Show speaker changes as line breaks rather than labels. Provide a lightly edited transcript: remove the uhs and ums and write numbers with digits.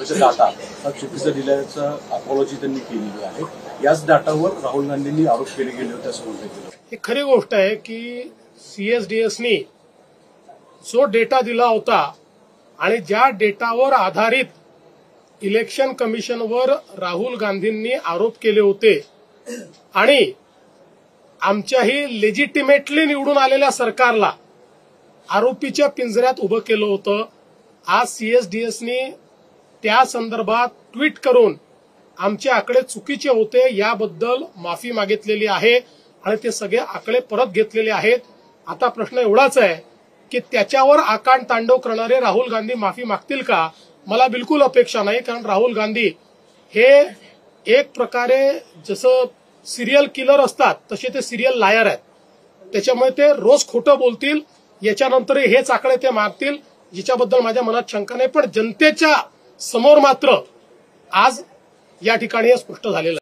Data हा चुकीचा दिल्याचं अपॉलॉजी त्यांनी केलेली आहे। याच डाटावर राहुल गांधींनी आरोप केले गेले होते असं म्हटलं गेलं।
ही खरी गोष्ट आहे की सीएसडीएसनी जो डेटा दिला होता आणि ज्या डेटावर आधारित इलेक्शन कमिशनवर राहुल गांधींनी आरोप केले होते आणि आमच्याही लेजिटिमेटली निवडून आलेल्या सरकारला आरोपीच्या पिंजऱ्यात उभं केलं होतं। आज सीएसडीएसनी त्या संदर्भात ट्विट करून आमचे आकडे चुकीचे होते याबद्दल माफी मागितलेली आहे आणि ते सगळे आकडे परत घेतलेले आहेत। आता प्रश्न एवढाच आहे की त्याच्यावर आकांड तांडव करणारे राहुल गांधी माफी मागतील का? मला बिलकुल अपेक्षा नाही, कारण राहुल गांधी हे एक प्रकारे जसं सिरियल किलर असतात तसे ते सिरियल लायर आहेत। त्याच्यामुळे ते रोज खोटं बोलतील, याच्यानंतरही हेच आकडे ते मारतील, जिच्याबद्दल माझ्या मनात शंका नाही। पण जनतेच्या समोर मात्र आज या ठिकाणी हे स्पष्ट झालेलं आहे।